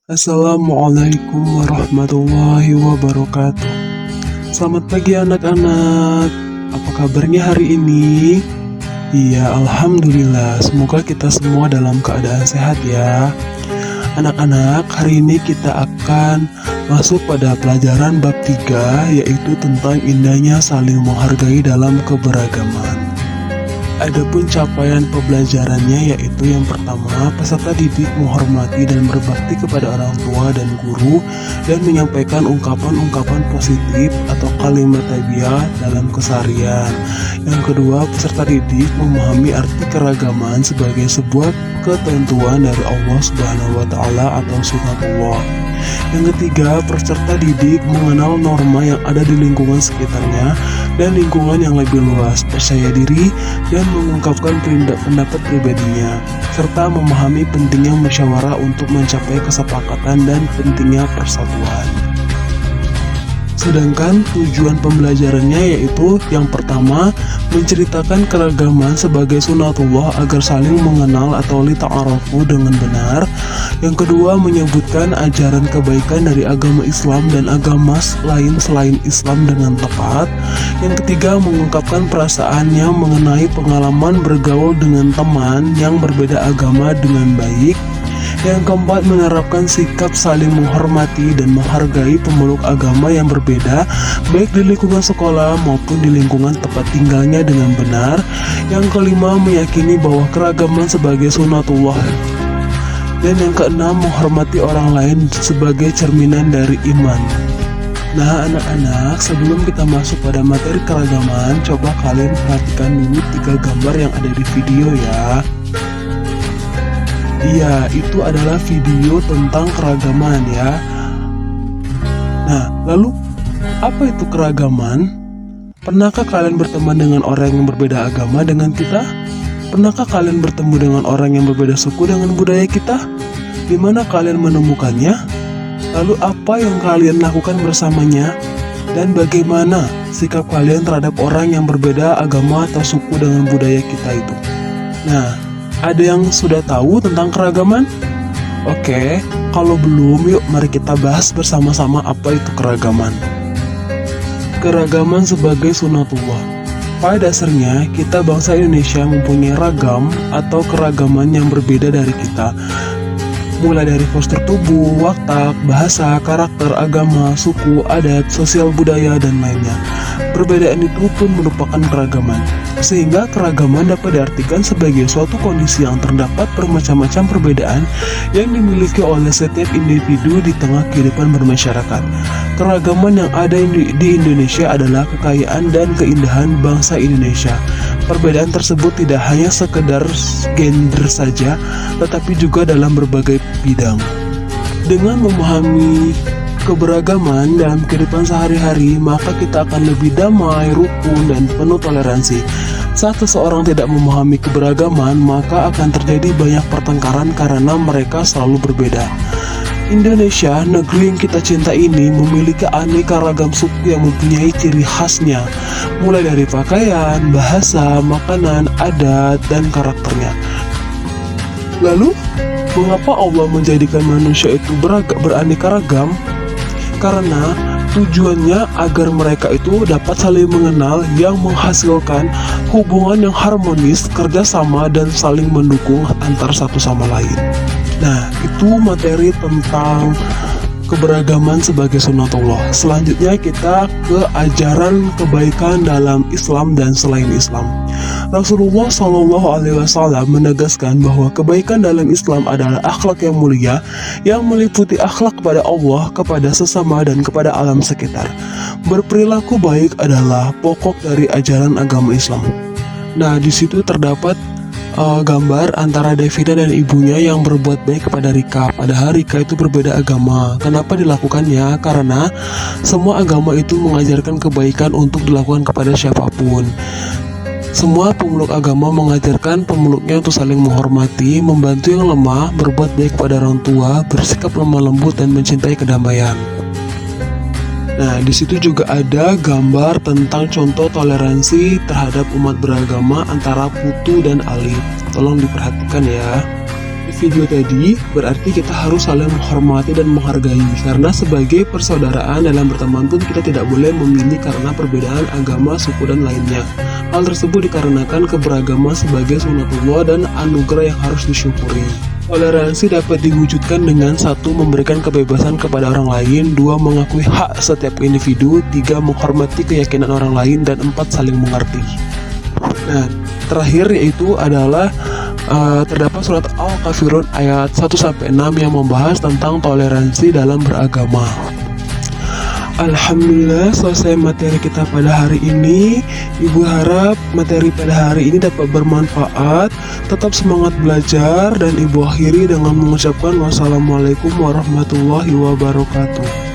Assalamualaikum warahmatullahi wabarakatuh. Selamat pagi anak-anak. Apa kabarnya hari ini? Iya, alhamdulillah. Semoga kita semua dalam keadaan sehat ya. Anak-anak, hari ini kita akan masuk pada pelajaran bab 3, yaitu tentang indahnya saling menghargai dalam keberagaman. Adapun capaian pembelajarannya yaitu yang pertama, peserta didik menghormati dan berbakti kepada orang tua dan guru dan menyampaikan ungkapan-ungkapan positif atau kalimat tabiat dalam keseharian. Yang kedua, peserta didik memahami arti keragaman sebagai sebuah ketentuan dari Allah Subhanahu wa taala atau sunnatullah. Yang ketiga, peserta didik mengenal norma yang ada di lingkungan sekitarnya dan lingkungan yang lebih luas, percaya diri, dan mengungkapkan pendapat pribadinya, serta memahami pentingnya musyawarah untuk mencapai kesepakatan dan pentingnya persatuan. Sedangkan tujuan pembelajarannya yaitu yang pertama, menceritakan keragaman sebagai sunatullah agar saling mengenal atau lita'arafu dengan benar. Yang kedua, menyebutkan ajaran kebaikan dari agama Islam dan agama lain selain Islam dengan tepat. Yang ketiga, mengungkapkan perasaannya mengenai pengalaman bergaul dengan teman yang berbeda agama dengan baik. Yang keempat, menerapkan sikap saling menghormati dan menghargai pemeluk agama yang berbeda, baik di lingkungan sekolah maupun di lingkungan tempat tinggalnya dengan benar. Yang kelima, meyakini bahwa keragaman sebagai sunatullah. Dan yang keenam, menghormati orang lain sebagai cerminan dari iman. Nah anak-anak, sebelum kita masuk pada materi keragaman, coba kalian perhatikan dulu 3 gambar yang ada di video ya. Iya, itu adalah video tentang keragaman ya. Nah, lalu apa itu keragaman? Pernahkah kalian berteman dengan orang yang berbeda agama dengan kita? Pernahkah kalian bertemu dengan orang yang berbeda suku dengan budaya kita? Di mana kalian menemukannya? Lalu apa yang kalian lakukan bersamanya? Dan bagaimana sikap kalian terhadap orang yang berbeda agama atau suku dengan budaya kita itu? Nah, ada yang sudah tahu tentang keragaman? Oke, kalau belum, yuk mari kita bahas bersama-sama apa itu keragaman. Keragaman sebagai sunatullah. Pada dasarnya, kita bangsa Indonesia mempunyai ragam atau keragaman yang berbeda dari kita. Mulai dari postur tubuh, watak, bahasa, karakter, agama, suku, adat, sosial budaya, dan lainnya. Perbedaan itu pun merupakan keragaman. Sehingga keragaman dapat diartikan sebagai suatu kondisi yang terdapat bermacam-macam perbedaan yang dimiliki oleh setiap individu di tengah kehidupan bermasyarakat. Keragaman yang ada di Indonesia adalah kekayaan dan keindahan bangsa Indonesia. Perbedaan tersebut tidak hanya sekedar gender saja, tetapi juga dalam berbagai bidang. Dengan memahami keberagaman dalam kehidupan sehari-hari, maka kita akan lebih damai, rukun, dan penuh toleransi. Saat seseorang tidak memahami keberagaman, maka akan terjadi banyak pertengkaran karena mereka selalu berbeda. Indonesia, negeri yang kita cinta ini, memiliki aneka ragam suku yang mempunyai ciri khasnya, mulai dari pakaian, bahasa, makanan, adat, dan karakternya. Lalu, mengapa Allah menjadikan manusia itu beraneka ragam? Karena tujuannya agar mereka itu dapat saling mengenal yang menghasilkan hubungan yang harmonis, kerjasama, dan saling mendukung antar satu sama lain. Nah, itu materi tentang keberagaman sebagai sunatullah. Selanjutnya kita ke ajaran kebaikan dalam Islam dan selain Islam. Rasulullah SAW menegaskan bahwa kebaikan dalam Islam adalah akhlak yang mulia yang meliputi akhlak kepada Allah, kepada sesama, dan kepada alam sekitar. Berperilaku baik adalah pokok dari ajaran agama Islam. Nah, di situ terdapat gambar antara Devina dan ibunya yang berbuat baik kepada Rika. Padahal Rika itu berbeda agama. Kenapa dilakukannya? Karena semua agama itu mengajarkan kebaikan untuk dilakukan kepada siapapun. Semua pemeluk agama mengajarkan pemeluknya untuk saling menghormati, membantu yang lemah, berbuat baik kepada orang tua, bersikap lemah lembut, dan mencintai kedamaian. Nah, di situ juga ada gambar tentang contoh toleransi terhadap umat beragama antara Putu dan Alif. Tolong diperhatikan ya. Di video tadi, berarti kita harus saling menghormati dan menghargai. Karena sebagai persaudaraan dalam berteman pun kita tidak boleh memilih karena perbedaan agama, suku, dan lainnya. Hal tersebut dikarenakan keberagaman sebagai sunatullah dan anugerah yang harus disyukuri. Toleransi dapat diwujudkan dengan 1. Memberikan kebebasan kepada orang lain, 2. Mengakui hak setiap individu, 3. Menghormati keyakinan orang lain, dan 4. Saling mengerti. Nah, terakhir yaitu adalah terdapat surat Al-Kafirun ayat 1-6 yang membahas tentang toleransi dalam beragama. Alhamdulillah, selesai materi kita pada hari ini. Ibu harap materi pada hari ini dapat bermanfaat. Tetap semangat belajar, dan ibu akhiri dengan mengucapkan wassalamualaikum warahmatullahi wabarakatuh.